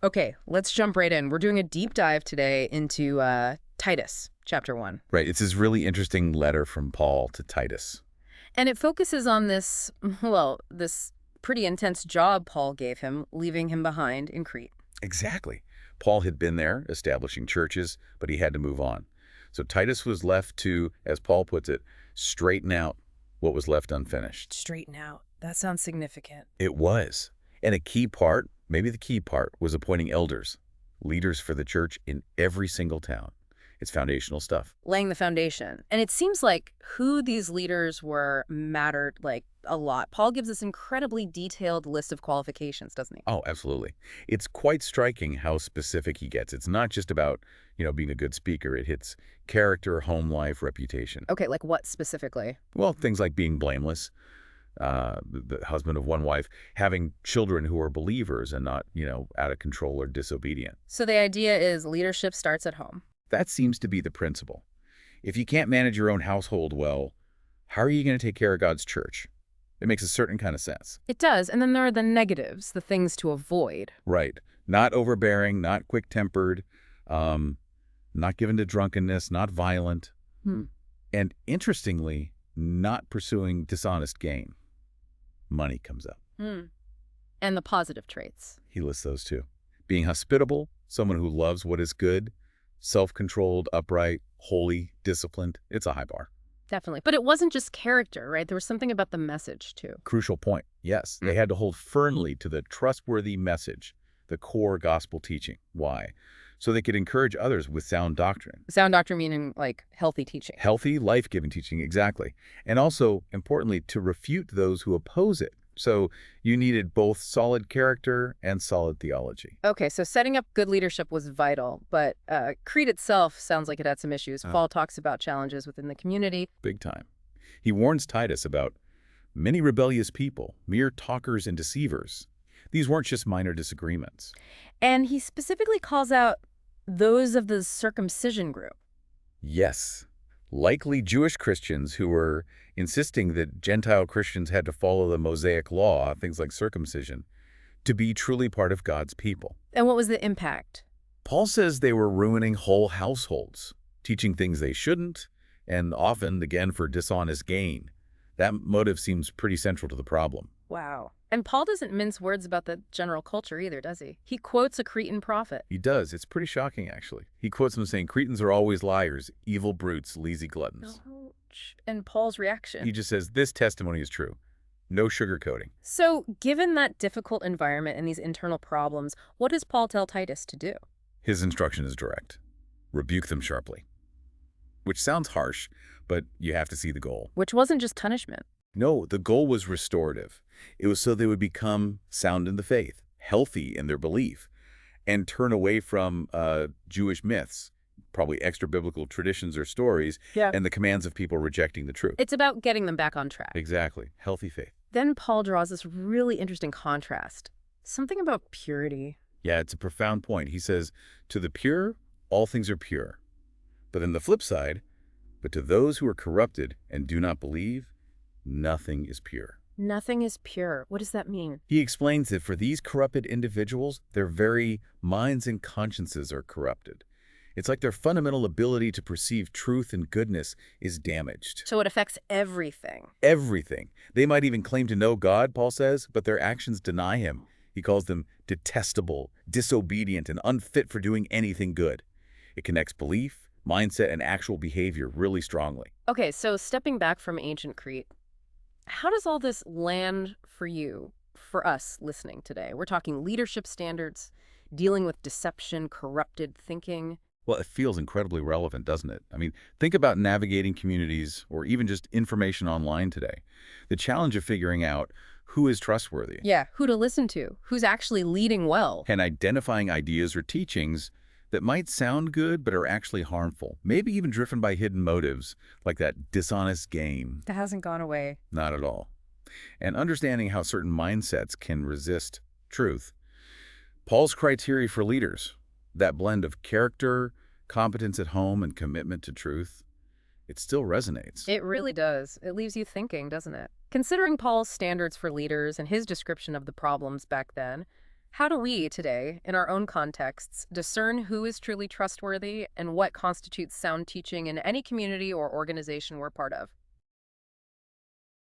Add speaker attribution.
Speaker 1: Okay, let's jump right in. We're doing a deep dive today into Titus, chapter 1.
Speaker 2: Right. It's this really interesting letter from Paul to Titus.
Speaker 1: And it focuses on this, well, this pretty intense job Paul gave him, leaving him behind in Crete.
Speaker 2: Exactly. Paul had been there establishing churches, but he had to move on. So Titus was left to, as Paul puts it, straighten out what was left unfinished.
Speaker 1: Straighten out. That sounds significant.
Speaker 2: It was. And a key part, maybe the key part, was appointing elders, leaders for the church in every single town. It's foundational stuff.
Speaker 1: Laying the foundation. And it seems like who these leaders were mattered, like, a lot. Paul gives this incredibly detailed list of qualifications, doesn't he?
Speaker 2: Oh, absolutely. It's quite striking how specific he gets. It's not just about, being a good speaker. It hits character, home life, reputation.
Speaker 1: Okay, like what specifically?
Speaker 2: Well, things like being blameless, the husband of one wife, having children who are believers and not, out of control or disobedient.
Speaker 1: So the idea is leadership starts at home.
Speaker 2: That seems to be the principle. If you can't manage your own household well, how are you going to take care of God's church? It makes a certain kind of sense.
Speaker 1: It does. And then there are the negatives, the things to avoid.
Speaker 2: Right. Not overbearing, not quick-tempered, not given to drunkenness, not violent, and interestingly, not pursuing dishonest gain. Money comes up.
Speaker 1: And the positive traits.
Speaker 2: He lists those too. Being hospitable, someone who loves what is good, self-controlled, upright, holy, disciplined. It's a high bar.
Speaker 1: Definitely. But it wasn't just character, right? There was something about the message, too.
Speaker 2: Crucial point. Yes, they had to hold firmly to the trustworthy message, the core gospel teaching. Why? So they could encourage others with sound doctrine.
Speaker 1: Sound doctrine meaning, like, healthy teaching.
Speaker 2: Healthy, life-giving teaching, exactly. And also, importantly, to refute those who oppose it. So you needed both solid character and solid theology.
Speaker 1: Okay, so setting up good leadership was vital, but Crete itself sounds like it had some issues. Paul talks about challenges within the community.
Speaker 2: Big time. He warns Titus about many rebellious people, mere talkers and deceivers. These weren't just minor disagreements.
Speaker 1: And he specifically calls out those of the circumcision group.
Speaker 2: Yes, likely Jewish Christians who were insisting that Gentile Christians had to follow the Mosaic law, things like circumcision, to be truly part of God's people.
Speaker 1: And what was the impact?
Speaker 2: Paul says they were ruining whole households, teaching things they shouldn't, and often, again, for dishonest gain. That motive seems pretty central to the problem.
Speaker 1: Wow. And Paul doesn't mince words about the general culture either, does he? He quotes a Cretan prophet.
Speaker 2: He does. It's pretty shocking, actually. He quotes him saying, Cretans are always liars, evil brutes, lazy gluttons.
Speaker 1: Ouch. And Paul's reaction?
Speaker 2: He just says, this testimony is true. No sugarcoating.
Speaker 1: So, given that difficult environment and these internal problems, what does Paul tell Titus to do?
Speaker 2: His instruction is direct. Rebuke them sharply. Which sounds harsh, but you have to see the goal.
Speaker 1: Which wasn't just punishment.
Speaker 2: No, the goal was restorative. It was so they would become sound in the faith, healthy in their belief, and turn away from Jewish myths, probably extra-biblical traditions or stories, and the commands of people rejecting the truth.
Speaker 1: It's about getting them back on track.
Speaker 2: Exactly. Healthy faith.
Speaker 1: Then Paul draws this really interesting contrast. Something about purity.
Speaker 2: Yeah, it's a profound point. He says, to the pure, all things are pure. But then the flip side, but to those who are corrupted and do not believe, nothing is pure.
Speaker 1: Nothing is pure. What does that mean?
Speaker 2: He explains that for these corrupted individuals, their very minds and consciences are corrupted. It's like their fundamental ability to perceive truth and goodness is damaged.
Speaker 1: So it affects everything.
Speaker 2: Everything. They might even claim to know God, Paul says, but their actions deny him. He calls them detestable, disobedient, and unfit for doing anything good. It connects belief, mindset, and actual behavior really strongly.
Speaker 1: Okay, so stepping back from ancient Crete, how does all this land for you, for us listening today? We're talking leadership standards, dealing with deception, corrupted thinking.
Speaker 2: Well, it feels incredibly relevant, doesn't it? I mean, think about navigating communities or even just information online today. The challenge of figuring out who is trustworthy.
Speaker 1: Yeah, who to listen to, who's actually leading well.
Speaker 2: And identifying ideas or teachings that might sound good but are actually harmful, maybe even driven by hidden motives, like that dishonest gain.
Speaker 1: That hasn't gone away.
Speaker 2: Not at all. And understanding how certain mindsets can resist truth. Paul's criteria for leaders, that blend of character, competence at home, and commitment to truth, it still resonates.
Speaker 1: It really does. It leaves you thinking, doesn't it? Considering Paul's standards for leaders and his description of the problems back then, How do we today, in our own contexts, discern who is truly trustworthy and what constitutes sound teaching in any community or organization we're part of?